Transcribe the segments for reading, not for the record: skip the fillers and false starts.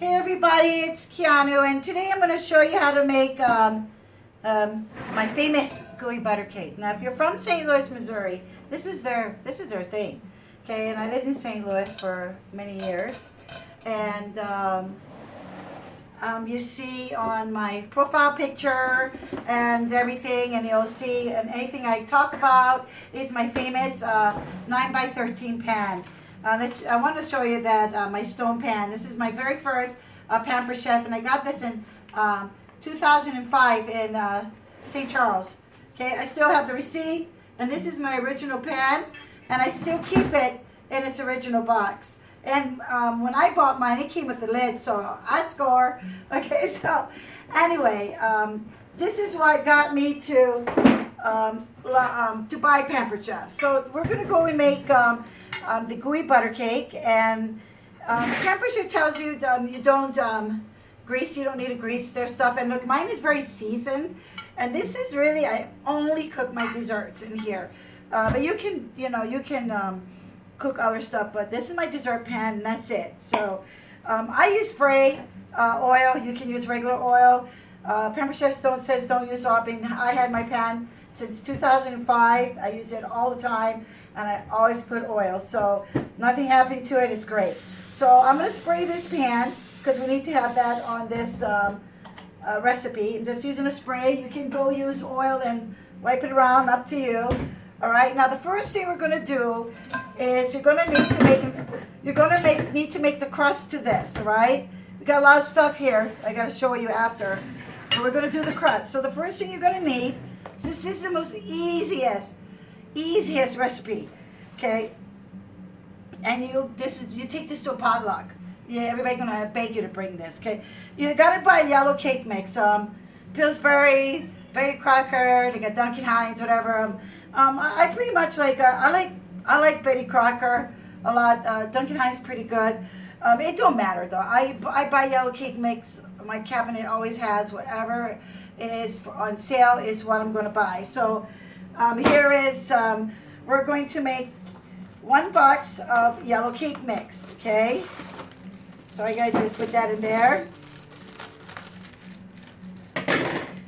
Hey everybody, it's Keanu, and today I'm going to show you how to make my famous gooey butter cake. Now, if you're from St. Louis, Missouri, this is their thing. Okay, and I lived in St. Louis for many years, and you see on my profile picture and everything, and you'll see, and anything I talk about is my famous 9x13 pan. I want to show you that my stone pan. This is my very first Pampered chef, and I got this in 2005 in St. Charles. Okay, I still have the receipt, and this is my original pan, and I still keep it in its original box. And when I bought mine, it came with the lid, so I score. Okay, so anyway, this is what got me to buy Pampered Chef. So we're gonna go and make the gooey butter cake, and Pampered Chef tells you you don't grease. You don't need to grease their stuff. And look, mine is very seasoned, and this is really, I only cook my desserts in here. But you can, you can cook other stuff, but this is my dessert pan, and that's it. So I use spray oil. You can use regular oil. Pampered Chef says don't use topping. I had my pan since 2005. I use it all the time, and I always put oil, so nothing happened to it. It's great. So I'm going to spray this pan because we need to have that on this recipe. I'm just using a spray. You can go use oil and wipe it around, up to you. All right. Now the first thing we're going to do is you're going to need to make the crust to this. All right. We got a lot of stuff here. I got to show you after. So we're going to do the crust. So the first thing you're going to need, this is the most easiest recipe. Okay. And you take this to a potluck. Yeah, everybody gonna beg you to bring this. Okay. You gotta buy yellow cake mix. Pillsbury, Betty Crocker. They got Duncan Hines, whatever. I pretty much like I like Betty Crocker a lot. Duncan Hines pretty good. It don't matter though. I buy yellow cake mix. My cabinet always has whatever is on sale is what I'm gonna buy. So here is we're going to make 1 box of yellow cake mix. Okay. So all you gotta do is put that in there.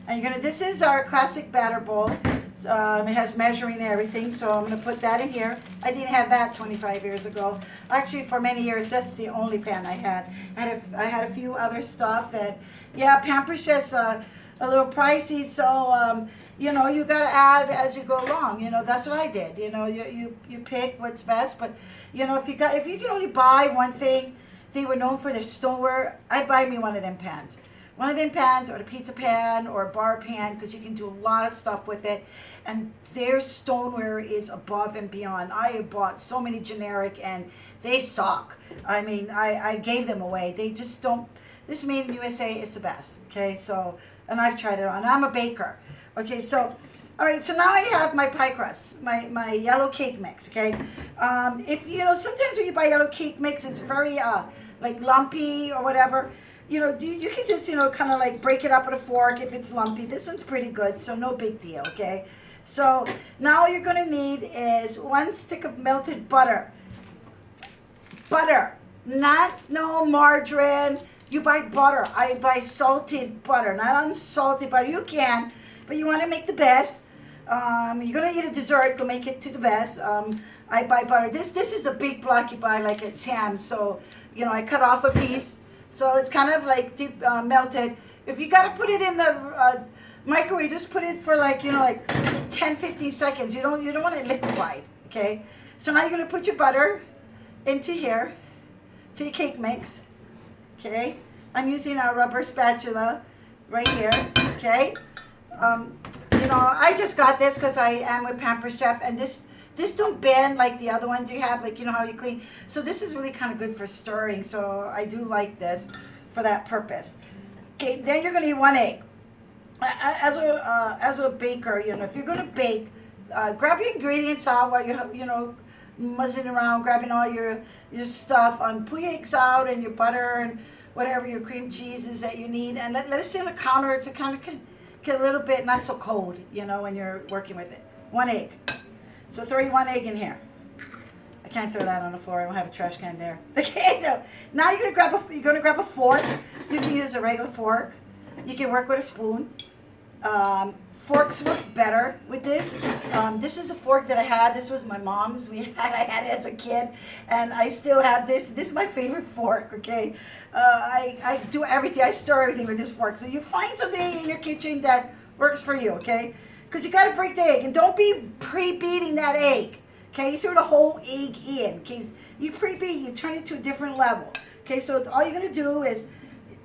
And this is our classic batter bowl. It has measuring and everything, so I'm gonna put that in here. I didn't have that 25 years ago. Actually, for many years, that's the only pan I had. I had a few other stuff, and yeah, Pampered Chef's a little pricey, so you gotta add as you go along. That's what I did. You pick what's best, but if you can only buy one thing. They were known for their stoneware. I buy me one of them pans. One of them pans, or the pizza pan, or a bar pan, because you can do a lot of stuff with it. And their stoneware is above and beyond. I have bought so many generic, and they suck. I mean, I gave them away. They just don't. This Made in USA is the best. Okay, so, and I've tried it on. I'm a baker. Okay, so, all right, so now I have my pie crust, my yellow cake mix. Okay, if sometimes when you buy yellow cake mix, it's very like lumpy or whatever. You can just kind of like break it up with a fork if it's lumpy. This one's pretty good, so no big deal. Okay, so now all you're gonna need is 1 stick of melted butter. Butter, no margarine. You buy butter. I buy salted butter, not unsalted butter. You can, but you want to make the best. You're gonna eat a dessert, go make it to the best. I buy butter. This is a big block you buy like at Sam's. So I cut off a piece, so it's kind of like deep melted. If you gotta put it in the microwave, just put it for like 10-15 seconds. You don't want it liquefied. Okay. So now you're gonna put your butter into here, to your cake mix. Okay. I'm using a rubber spatula right here. Okay. I just got this because I am a Pampered Chef, and this don't bend like the other ones you have, like how you clean. So this is really kind of good for stirring. So I do like this for that purpose. Okay, then you're gonna need 1 egg. As a baker, if you're gonna bake, grab your ingredients out while you're muzzing around, grabbing all your stuff. Pull your eggs out and your butter and whatever your cream cheeses that you need, and let it sit on the counter to kind of get a little bit not so cold, when you're working with it. 1 egg. So throw 1 egg in here. can't throw that on the floor. I don't have a trash can there. Okay, so now you're gonna grab a fork. You can use a regular fork. You can work with a spoon. Forks work better with this. This is a fork that I had. This was my mom's. I had it as a kid, and I still have this. This is my favorite fork. Okay, I do everything. I stir everything with this fork. So you find something in your kitchen that works for you. Okay, because you got to break the egg, and don't be pre-beating that egg. Okay, you throw the whole egg in. Okay, you pre-beat, you turn it to a different level. Okay, so all you're gonna do is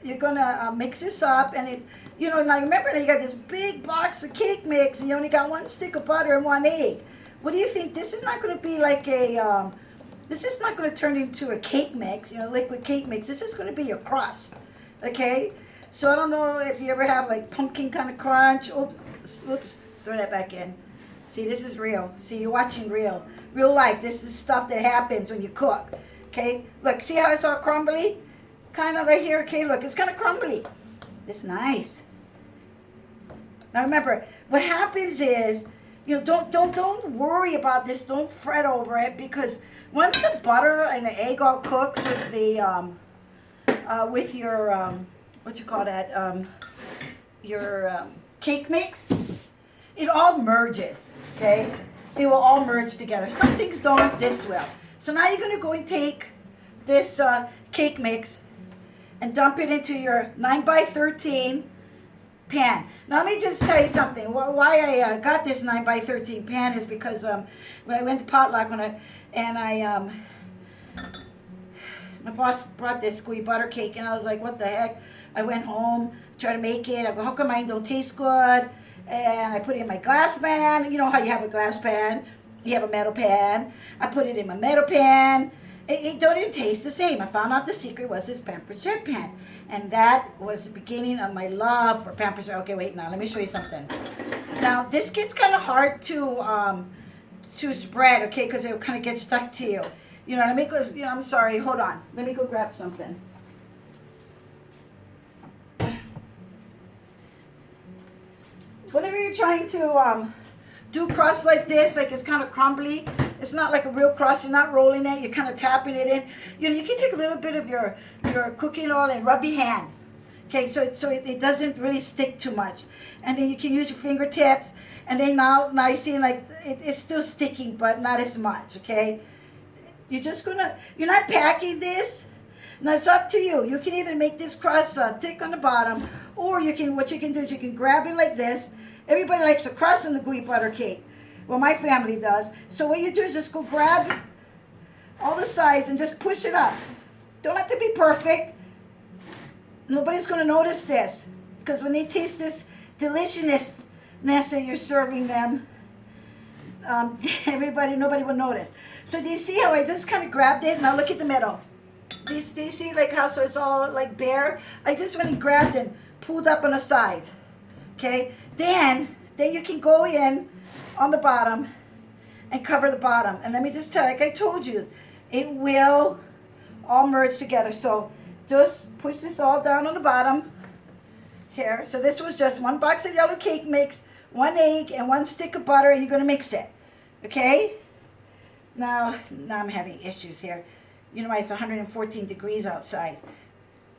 you're gonna mix this up, and it's, you know, now remember that you got this big box of cake mix, and you only got 1 stick of butter and 1 egg. What do you think? This is not gonna be like a this is not gonna turn into a cake mix, you know, liquid cake mix. This is gonna be a crust. Okay, so I don't know if you ever have like pumpkin kind of crunch. Oops, throw that back in. See, this is real. See, you're watching real life. This is stuff that happens when you cook. Okay, look, see how it's all crumbly? Kind of right here. Okay, look, it's kind of crumbly. It's nice. Now remember, what happens is, you know, don't worry about this. Don't fret over it, because once the butter and the egg all cooks with the with your what you call that your cake mix, it all merges. Okay, they will all merge together. Some things don't this well. So now you're gonna go and take this cake mix and dump it into your 9x13 pan. Now let me just tell you something. Why I got this 9x13 pan is because when I went to potluck my boss brought this gooey butter cake, and I was like, what the heck? I went home, tried to make it. I go, how come mine don't taste good? And I put it in my glass pan. You know how you have a glass pan? You have a metal pan. I put it in my metal pan. It don't even taste the same. I found out the secret was this Pampered Chef pan. And that was the beginning of my love for Pampered Chef. Okay, wait, now let me show you something. Now, this gets kind of hard to spread, okay, because it kind of gets stuck to you. You know, let me go, you know, I'm sorry, hold on. Let me go grab something. Whenever you're trying to do crust like this, like it's kind of crumbly, it's not like a real crust, you're not rolling it, you're kind of tapping it in. You know, you can take a little bit of your cooking oil and rub your hand. Okay, so it doesn't really stick too much. And then you can use your fingertips, and then now you see like it's still sticking, but not as much, okay? You're not packing this. Now it's up to you. You can either make this crust thick on the bottom, or what you can do is you can grab it like this. Everybody likes a crust on the gooey butter cake. Well, my family does. So what you do is just go grab all the sides and just push it up. Don't have to be perfect. Nobody's going to notice this, because when they taste this deliciousness that you're serving them, nobody will notice. So do you see how I just kind of grabbed it? Now look at the middle. Do you see like how so it's all like bare? I just went and grabbed and pulled up on the sides. Okay, then you can go in on the bottom and cover the bottom. And let me just tell you, like I told you, it will all merge together. So just push this all down on the bottom here. So this was just 1 box of yellow cake mix, 1 egg, and 1 stick of butter, and you're going to mix it. Okay? Now I'm having issues here. You know why? It's 114 degrees outside.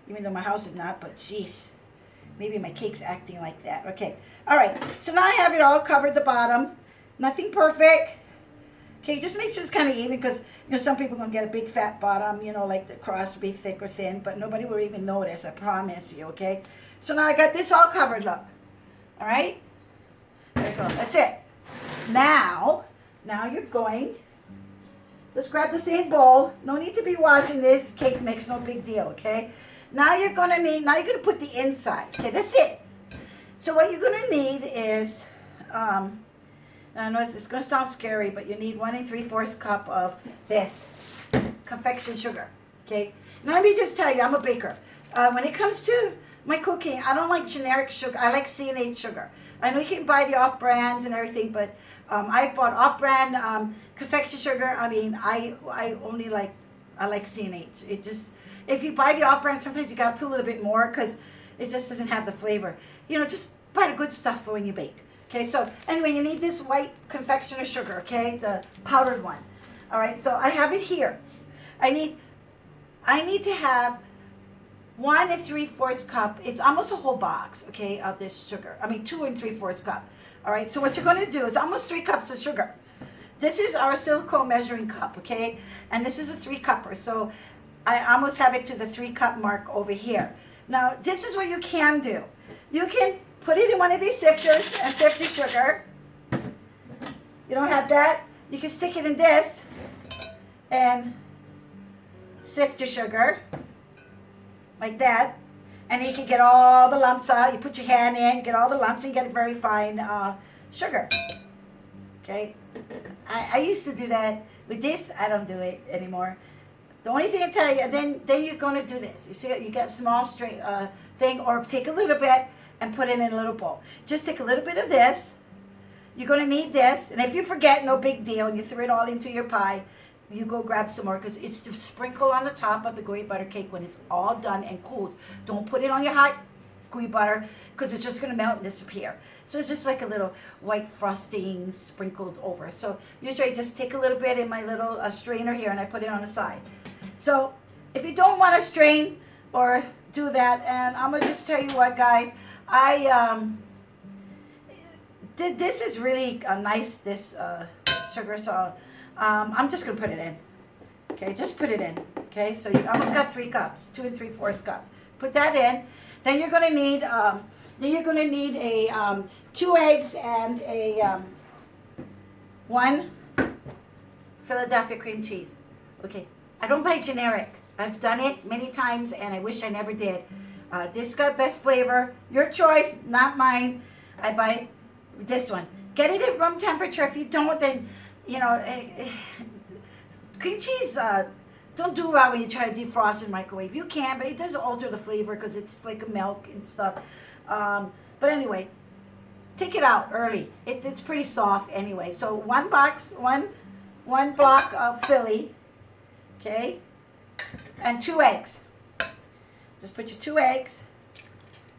Even though my house is not, but jeez. Maybe my cake's acting like that. Okay. All right. So now I have it all covered the bottom. Nothing perfect. Okay, just make sure it's kind of even, because, you know, some people are going to get a big fat bottom, you know, like the crust will be thick or thin, but nobody will even notice, I promise you, okay? So now I got this all covered, look. All right? There you go. That's it. Now you're going, let's grab the same bowl. No need to be washing this cake mix, no big deal, okay? Now you're going to put the inside. Okay, that's it. So what you're going to need is, I know it's going to sound scary, but you need 1 3/4 cup of this confection sugar. Okay. Now let me just tell you, I'm a baker. When it comes to my cooking, I don't like generic sugar. I like C&H sugar. I know you can buy the off-brands and everything, but I bought off-brand confection sugar. I mean, I like C&H. It just, if you buy the off-brand, sometimes you got to put a little bit more, because it just doesn't have the flavor. You know, just buy the good stuff for when you bake. Okay, so anyway, you need this white confectioner sugar, okay, the powdered one. All right, so I have it here. I need to have 1 3/4 cup. It's almost a whole box, okay, of this sugar. I mean 2 3/4 cup. All right, so what you're going to do is almost 3 cups of sugar. This is our silicone measuring cup, okay, and this is a 3-cupper. So I almost have it to the 3-cup mark over here. Now this is what you can do. You can put it in one of these sifters and sift your sugar. You don't have that? You can stick it in this and sift your sugar like that, and you can get all the lumps out. You put your hand in, get all the lumps, and get a very fine sugar. Okay, I used to do that. With this, I don't do it anymore. The only thing I tell you, then you're gonna do this. You see, you get a small straight thing, or take a little bit and put it in a little bowl. Just take a little bit of this. You're gonna need this, and if you forget, no big deal, and you throw it all into your pie. You go grab some more, because it's to sprinkle on the top of the gooey butter cake when it's all done and cooled. Don't put it on your hot gooey butter, because it's just going to melt and disappear. So it's just like a little white frosting sprinkled over. So usually I just take a little bit in my little strainer here, and I put it on the side. So if you don't want to strain or do that, and I'm going to just tell you what, guys, this is really nice, this sugar, so I'm just going to put it in. Okay, just put it in. Okay, so you almost got 3 cups, 2 3/4 cups. Put that in. Then you're going to need a 2 eggs and a 1 Philadelphia cream cheese. Okay, I don't buy generic. I've done it many times, and I wish I never did. This got best flavor. Your choice, not mine. I buy this one. Get it at room temperature. If you don't, then you know, cream cheese don't do well when you try to defrost and microwave. You can, but it does alter the flavor because it's like a milk and stuff. But anyway, take it out early. It's pretty soft anyway. So one block of Philly, okay, and 2 eggs. Just put your 2 eggs.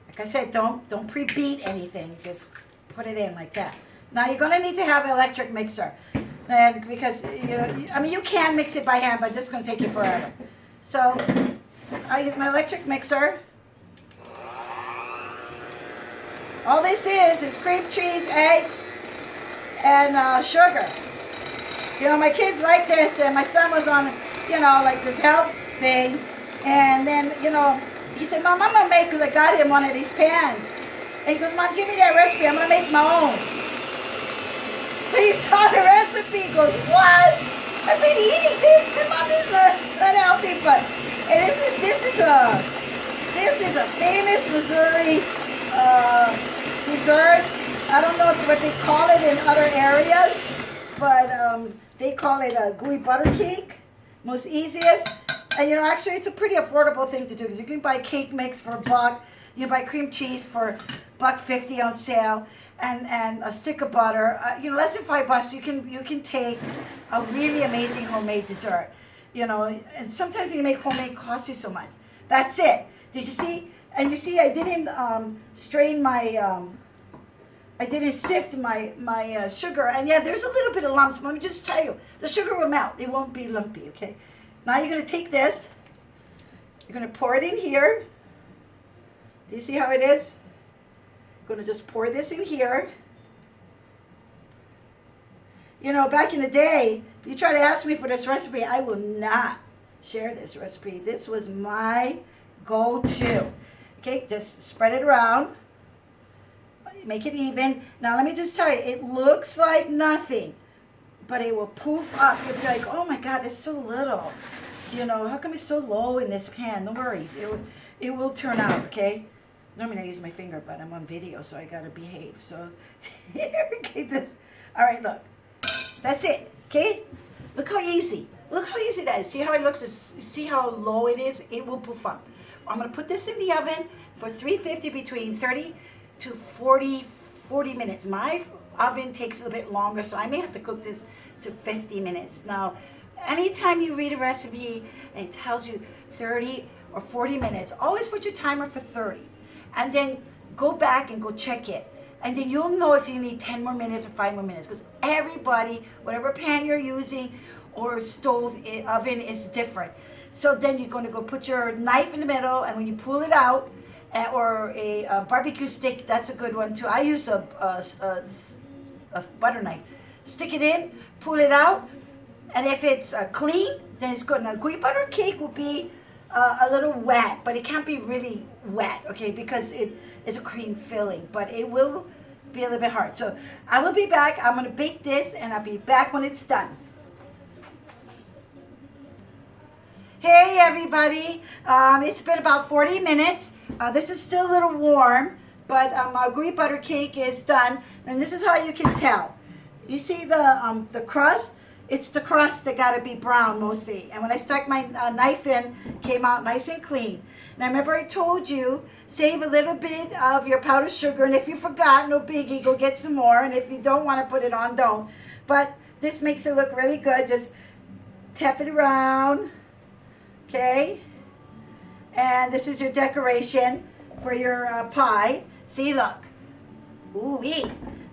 Like I said, don't pre-beat anything. Just put it in like that. Now you're going to need to have an electric mixer. And because, you can mix it by hand, but this is going to take you forever. So I use my electric mixer. All this is cream cheese, eggs, and sugar. My kids like this, and my son was on, like this health thing. And then, he said, Mom, I'm going to make, because I got him one of these pans. And he goes, Mom, give me that recipe. I'm going to make my own. But he saw the recipe, he goes, what? I've been eating this. My mom is not healthy, but this is a famous Missouri dessert. I don't know what they call it in other areas, but they call it a gooey butter cake. Most easiest. And actually it's a pretty affordable thing to do, because you can buy cake mix for $1. You can buy cream cheese for $1.50 on sale. And a stick of butter, less than $5. You can take a really amazing homemade dessert, And sometimes when you make homemade, it costs you so much. That's it. Did you see? And you see, I didn't strain my, I didn't sift my sugar. And yeah, there's a little bit of lumps. But let me just tell you, the sugar will melt. It won't be lumpy. Okay. Now you're gonna take this. You're gonna pour it in here. Do you see how it is? Going to just pour this in here. Back in the day, if you try to ask me for this recipe, I will not share this recipe. This was my go-to. Okay, just spread it around. Make it even. Now, let me just tell you, it looks like nothing, but it will poof up. You'll be like, oh my God, there's so little. How come it's so low in this pan? No worries. It will turn out, okay? Normally I use my finger, but I'm on video, so I gotta behave. So, okay, all right, look. That's it, okay? Look how easy. Look how easy that is. See how it looks? See how low it is? It will poof up. I'm gonna put this in the oven for 350 between 30 to 40 minutes. My oven takes a bit longer, so I may have to cook this to 50 minutes. Now, anytime you read a recipe and it tells you 30 or 40 minutes, always put your timer for 30. And then go back and go check it. And then you'll know if you need 10 more minutes or 5 more minutes. Because everybody, whatever pan you're using or oven is different. So then you're going to go put your knife in the middle, and when you pull it out, or a barbecue stick, that's a good one too. I use a butter knife. Stick it in, pull it out, and if it's clean, then it's good. Now, gooey butter cake will be a little wet, but it can't be really wet, okay, because it is a cream filling, but it will be a little bit hard. So I will be back. I'm going to bake this, and I'll be back when it's done. Hey everybody, it's been about 40 minutes. This is still a little warm, but our gooey butter cake is done, and this is how you can tell. You see the crust? It's the crust that got to be brown mostly. And when I stuck my knife in, came out nice and clean. And I remember I told you, save a little bit of your powdered sugar, and if you forgot, no biggie, go get some more. And if you don't want to put it on, don't. But this makes it look really good. Just tap it around. Okay, and this is your decoration for your pie. See, look. Ooh-wee.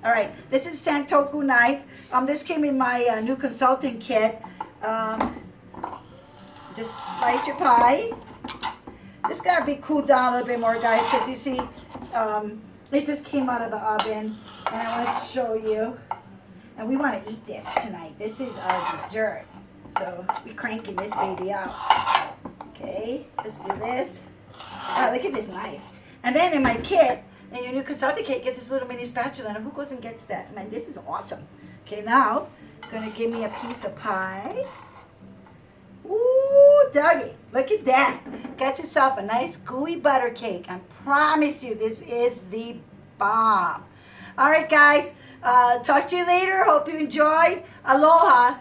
All right, this is Santoku knife. This came in my new consulting kit. Just slice your pie. This gotta be cooled down a little bit more, guys, because you see, it just came out of the oven, and I wanted to show you. And we want to eat this tonight. This is our dessert. So we're cranking this baby out. Okay, let's do this. Oh, look at this knife. And then in my kit, in your new consulting kit, get this little mini spatula. Now, who goes and gets that? Man, this is awesome. Okay, now, gonna give me a piece of pie. Ooh, doggy, look at that. Got yourself a nice gooey butter cake. I promise you, this is the bomb. All right, guys, talk to you later. Hope you enjoyed. Aloha.